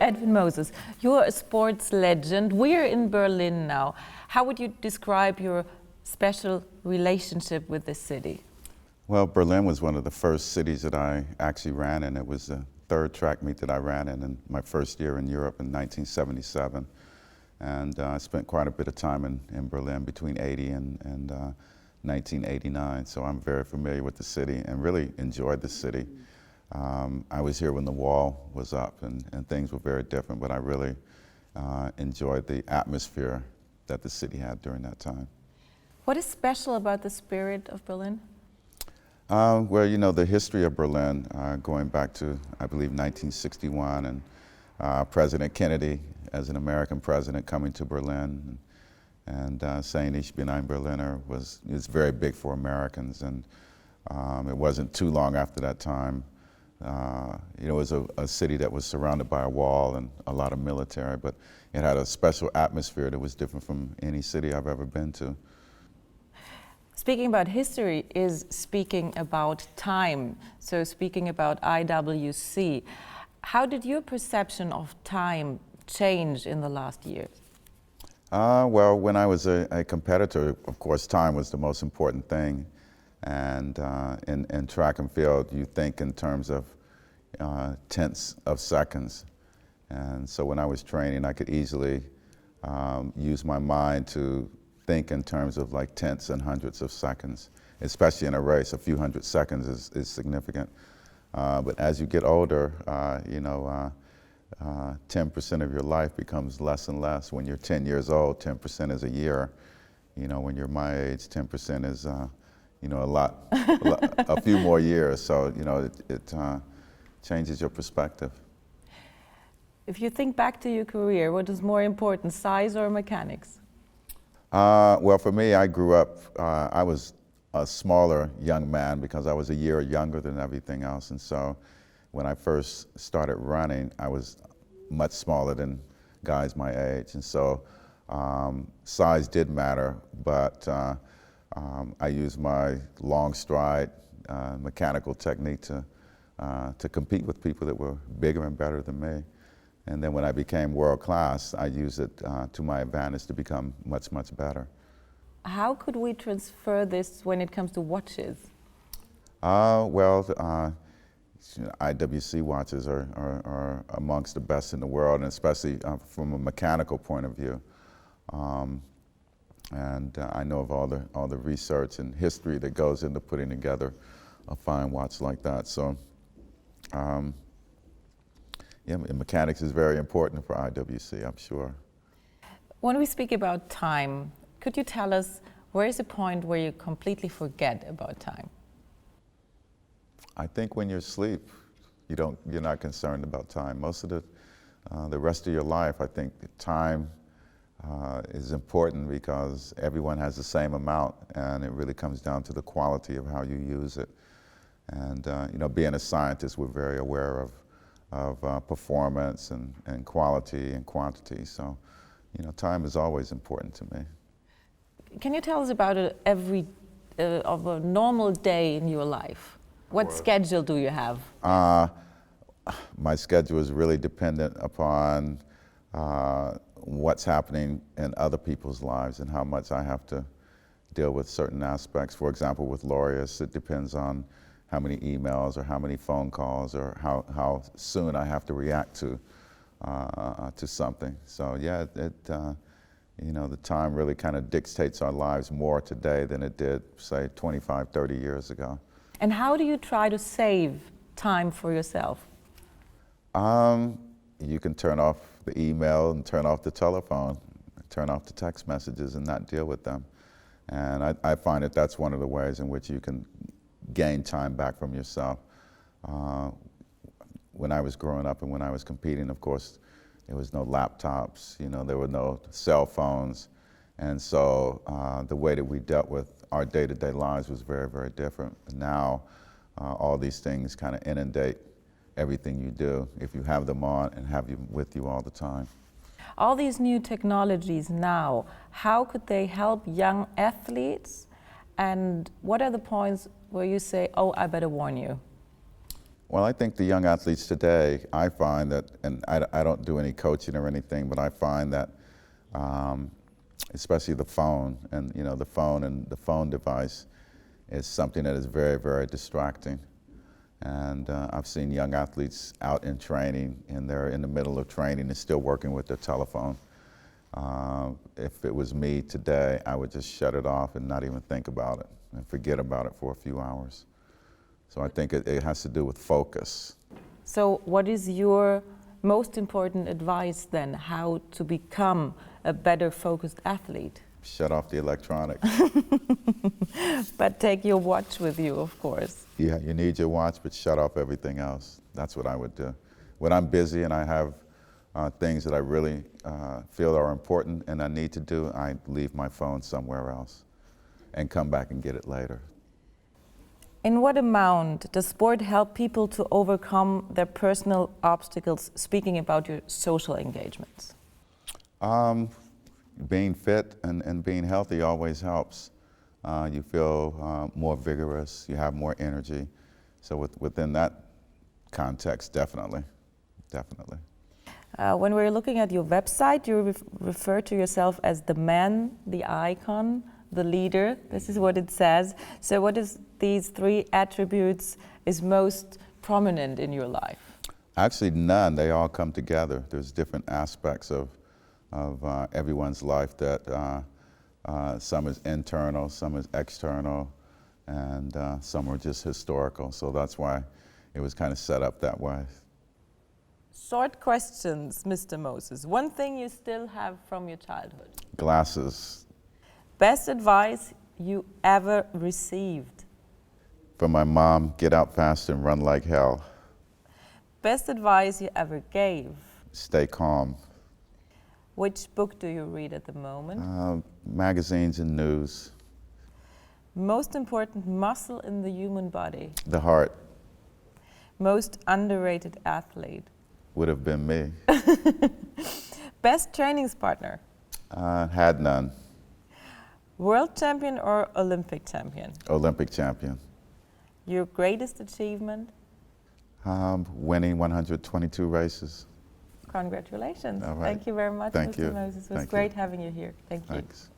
Edwin Moses, you're a sports legend. We're in Berlin now. How would you describe your special relationship with this city? Well, Berlin was one of the first cities that I actually ran in. It was the third track meet that I ran in my first year in Europe in 1977. And I spent quite a bit of time in Berlin between 80 and 1989. So I'm very familiar with the city and really enjoyed the city. I was here when the wall was up and things were very different, but I really enjoyed the atmosphere that the city had during that time. What is special about the spirit of Berlin? Well, you know, the history of Berlin, going back to, I believe, 1961, and President Kennedy, as an American president, coming to Berlin and saying Ich bin ein Berliner is very big for Americans. And it wasn't too long after that time. You know, it was a city that was surrounded by a wall and a lot of military, but it had a special atmosphere that was different from any city I've ever been to. Speaking about history is speaking about time, so speaking about IWC. How did your perception of time change in the last years? Well, when I was a competitor, of course, time was the most important thing. And in track and field, you think in terms of tenths of seconds. And so when I was training, I could easily use my mind to think in terms of like tenths and hundreds of seconds, especially in a race. A few hundred seconds is significant. But as you get older, you know, 10% of your life becomes less and less. When you're 10 years old, 10% is a year. You know, when you're my age, 10% is, you know, a few more years. So, you know, it changes your perspective. If you think back to your career, what is more important, size or mechanics? Well, for me, I grew up, I was a smaller young man because I was a year younger than everything else. And so when I first started running, I was much smaller than guys my age. And so size did matter, but I used my long stride mechanical technique to compete with people that were bigger and better than me. And then when I became world class, I used it to my advantage to become much, much better. How could we transfer this when it comes to watches? Well, IWC watches are amongst the best in the world, and especially from a mechanical point of view. And I know of all the research and history that goes into putting together a fine watch like that. So, yeah, mechanics is very important for IWC, I'm sure. When we speak about time, could you tell us where is the point where you completely forget about time? I think when you're asleep, you're not concerned about time. Most of the rest of your life, I think time is important because everyone has the same amount, and it really comes down to the quality of how you use it. And you know, being a scientist, we're very aware of performance and quality and quantity. So, you know, time is always important to me. Can you tell us about of a normal day in your life? What schedule do you have? My schedule is really dependent upon what's happening in other people's lives and how much I have to deal with certain aspects. For example, with Laureus, it depends on how many emails or how many phone calls or how soon I have to react to something. So yeah, you know, the time really kind of dictates our lives more today than it did, say, 25, 30 years ago. And how do you try to save time for yourself? You can turn off the email and turn off the telephone, turn off the text messages and not deal with them. And I find that that's one of the ways in which you can gain time back from yourself. When I was growing up and when I was competing, of course, there was no laptops, you know, there were no cell phones. And so the way that we dealt with our day-to-day lives was very, very different. Now, all these things kind of inundate everything you do if you have them on and have them with you all the time. All these new technologies now, how could they help young athletes? And what are the points where you say, oh, I better warn you? Well, I think the young athletes today, I find that, and I don't do any coaching or anything, but I find that, especially the phone, and the phone and the phone device is something that is very, very distracting. And I've seen young athletes out in training, and they're in the middle of training and still working with their telephone. If it was me today, I would just shut it off and not even think about it and forget about it for a few hours. So I think it has to do with focus. So what is your most important advice then, how to become a better focused athlete? Shut off the electronics. But take your watch with you, of course. Yeah, you need your watch, but shut off everything else. That's what I would do. When I'm busy and I have things that I really feel are important and I need to do, I leave my phone somewhere else and come back and get it later. In what amount does sport help people to overcome their personal obstacles, speaking about your social engagements? Being fit and being healthy always helps. You feel more vigorous, you have more energy. So within that context, definitely. When we're looking at your website, you refer to yourself as the man, the icon, the leader. This is what it says. So what is these three attributes is most prominent in your life? Actually, none. They all come together. There's different aspects of everyone's life that some is internal, some is external, and some are just historical. So that's why it was kind of set up that way. Short questions, Mr. Moses. One thing you still have from your childhood? Glasses. Best advice you ever received? From my mom, get out fast and run like hell. Best advice you ever gave? Stay calm. Which book do you read at the moment? Magazines and news. Most important muscle in the human body? The heart. Most underrated athlete? Would have been me. Best trainings partner? Had none. World champion or Olympic champion? Olympic champion. Your greatest achievement? Winning 122 races. Congratulations. All right. Thank you very much, Thank Mr. you. Moses. It was Thank great you. having you here. Thank you. Thanks.